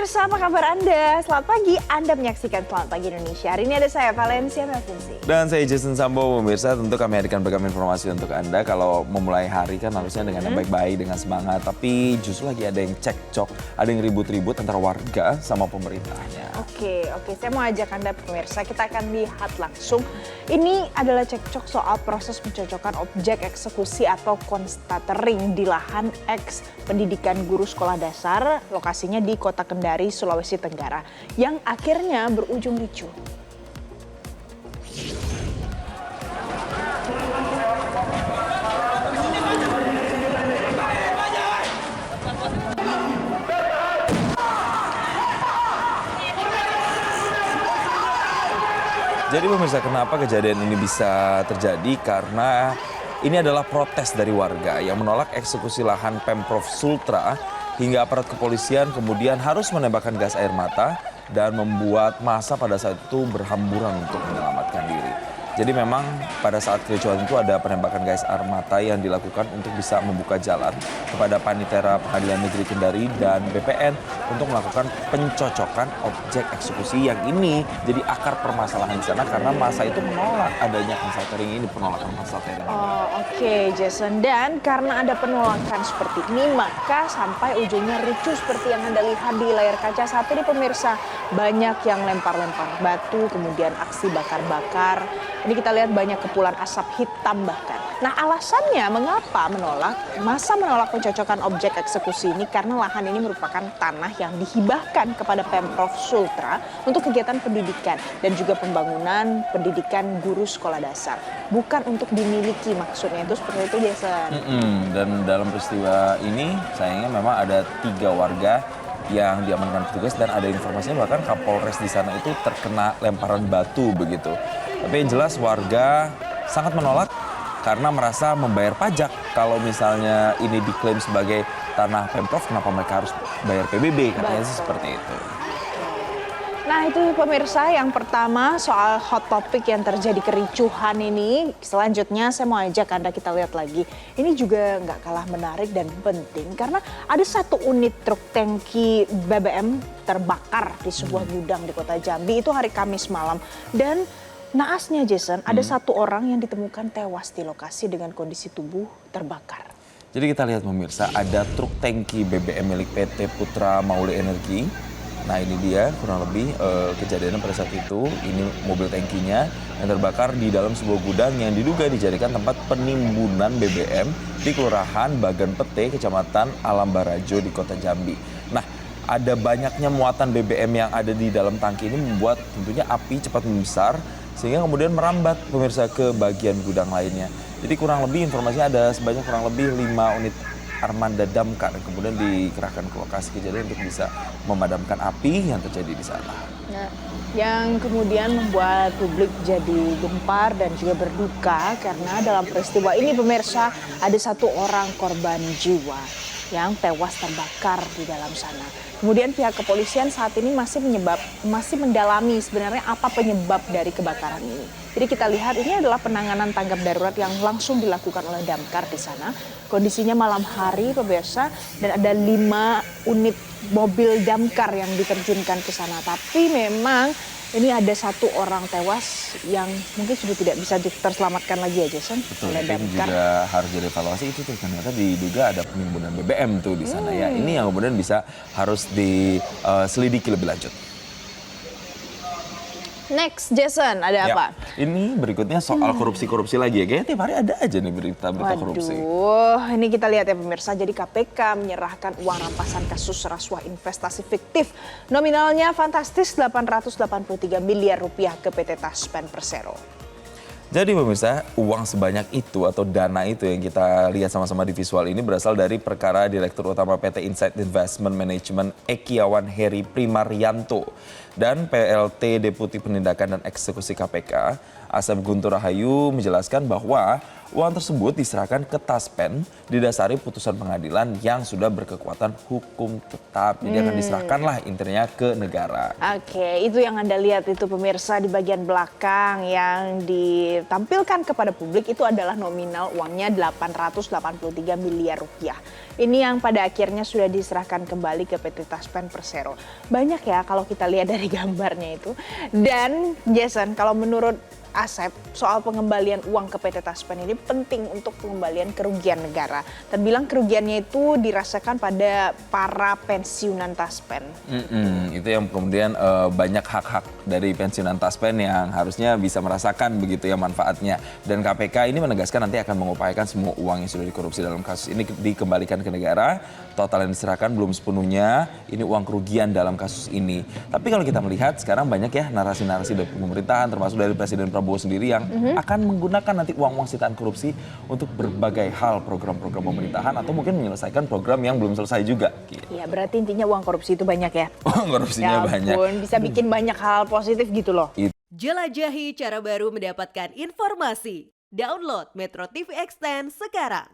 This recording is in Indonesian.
pemirsa, apa kabar Anda? Selamat pagi, Anda menyaksikan Selamat Pagi Indonesia. Hari ini ada saya, Valencia Melvinsi. Dan saya Jason Sambo, pemirsa. Tentu kami hadirkan beragam informasi untuk Anda. Kalau memulai hari kan harusnya dengan yang baik-baik, dengan semangat. Tapi justru lagi ada yang cekcok, ada yang ribut-ribut antara warga sama pemerintahnya. Oke, saya mau ajak Anda pemirsa, kita akan lihat langsung. Ini adalah cekcok soal proses pencocokan objek eksekusi atau konstatering di lahan eks pendidikan guru sekolah dasar, lokasinya di Kota Kendari, Sulawesi Tenggara, yang akhirnya berujung ricuh. Jadi pemirsa, kenapa kejadian ini bisa terjadi? Karena ini adalah protes dari warga yang menolak eksekusi lahan Pemprov Sultra hingga aparat kepolisian kemudian harus menembakkan gas air mata dan membuat massa pada saat itu berhamburan untuk menyelamatkan diri. Jadi memang pada saat kericuhan itu ada penembakan gas air mata yang dilakukan untuk bisa membuka jalan kepada Panitera Pengadilan Negeri Kendari dan BPN untuk melakukan pencocokan objek eksekusi yang ini jadi akar permasalahan di sana karena massa itu menolak adanya konstatering ini, penolakan konstatering. Oke, Jason. Dan karena ada penolakan seperti ini, maka sampai ujungnya ricuh seperti yang Anda lihat di layar kaca saat ini pemirsa. Banyak yang lempar-lempar batu, kemudian aksi bakar-bakar. Ini kita lihat banyak kepulan asap hitam bahkan. Nah, alasannya mengapa massa menolak pencocokan objek eksekusi ini karena lahan ini merupakan tanah yang dihibahkan kepada Pemprov Sultra untuk kegiatan pendidikan dan juga pembangunan pendidikan guru sekolah dasar. Bukan untuk dimiliki, maksudnya itu seperti itu, Jason. Dan dalam peristiwa ini sayangnya memang ada 3 warga yang diamankan petugas dan ada informasinya bahkan Kapolres di sana itu terkena lemparan batu begitu. Tapi yang jelas warga sangat menolak karena merasa membayar pajak. Kalau misalnya ini diklaim sebagai tanah Pemprov, kenapa mereka harus bayar PBB? Katanya sih seperti itu. Nah, itu pemirsa yang pertama soal hot topic yang terjadi kericuhan ini. Selanjutnya saya mau ajak Anda kita lihat lagi. Ini juga nggak kalah menarik dan penting karena ada satu unit truk tangki BBM terbakar di sebuah gudang di Kota Jambi itu hari Kamis malam. Dan naasnya Jason, ada satu orang yang ditemukan tewas di lokasi dengan kondisi tubuh terbakar. Jadi kita lihat pemirsa, ada truk tangki BBM milik PT Putra Maule Energi. Nah ini dia kurang lebih kejadiannya pada saat itu. Ini mobil tangkinya yang terbakar di dalam sebuah gudang yang diduga dijadikan tempat penimbunan BBM di Kelurahan Bagan Pete, Kecamatan Alam Barajo di Kota Jambi. Nah, ada banyaknya muatan BBM yang ada di dalam tangki ini membuat tentunya api cepat membesar sehingga kemudian merambat pemirsa ke bagian gudang lainnya. Jadi kurang lebih informasinya ada sebanyak kurang lebih 5 unit armada damkar yang kemudian dikerahkan ke lokasi kejadian untuk bisa memadamkan api yang terjadi di sana. Nah, yang kemudian membuat publik jadi gempar dan juga berduka karena dalam peristiwa ini pemirsa ada satu orang korban jiwa yang tewas terbakar di dalam sana. Kemudian pihak kepolisian saat ini masih mendalami sebenarnya apa penyebab dari kebakaran ini. Jadi kita lihat ini adalah penanganan tanggap darurat yang langsung dilakukan oleh damkar di sana. Kondisinya malam hari pemirsa dan ada 5 unit mobil damkar yang diterjunkan ke sana. Tapi memang ini ada satu orang tewas yang mungkin sudah tidak bisa terselamatkan lagi ya Jason. Betul, tapi juga harus dievaluasi itu tuh ternyata diduga ada penimbunan BBM tuh di sana ya. Ini yang kemudian bisa harus diselidiki lebih lanjut. Next, Jason, ada apa? Ini berikutnya soal korupsi-korupsi lagi ya. Kayaknya tiap hari ada aja nih berita-berita korupsi. Ini kita lihat ya pemirsa. Jadi KPK menyerahkan uang rampasan kasus rasuah investasi fiktif. Nominalnya fantastis 883 miliar rupiah ke PT Taspen Persero. Jadi pemirsa, uang sebanyak itu atau dana itu yang kita lihat sama-sama di visual ini berasal dari perkara Direktur Utama PT Insight Investment Management Ekiawan Heri Primarianto dan PLT Deputi Penindakan dan Eksekusi KPK Asep Guntur Rahayu menjelaskan bahwa uang tersebut diserahkan ke Taspen didasari putusan pengadilan yang sudah berkekuatan hukum tetap. Jadi akan diserahkanlah intinya ke negara. Oke, itu yang Anda lihat itu pemirsa di bagian belakang yang ditampilkan kepada publik itu adalah nominal uangnya 883 miliar rupiah. Ini yang pada akhirnya sudah diserahkan kembali ke PT Taspen Persero. Banyak ya kalau kita lihat dari gambarnya itu. Dan Jason, kalau menurut Asep, soal pengembalian uang ke PT Taspen ini penting untuk pengembalian kerugian negara. Terbilang kerugiannya itu dirasakan pada para pensiunan Taspen. Itu yang kemudian banyak hak-hak dari pensiunan Taspen yang harusnya bisa merasakan begitu ya manfaatnya. Dan KPK ini menegaskan nanti akan mengupayakan semua uang yang sudah dikorupsi dalam kasus ini dikembalikan ke negara. Total yang diserahkan belum sepenuhnya, ini uang kerugian dalam kasus ini. Tapi kalau kita melihat sekarang banyak ya narasi-narasi dari pemerintahan termasuk dari Presiden Prabowo sendiri yang akan menggunakan nanti uang-uang sitaan korupsi untuk berbagai hal program-program pemerintahan atau mungkin menyelesaikan program yang belum selesai juga. Iya, berarti intinya uang korupsi itu banyak ya? Uang korupsinya banyak. Bisa bikin banyak hal positif gitu loh. Jelajahi cara baru mendapatkan informasi. Download Metro TV Extend sekarang.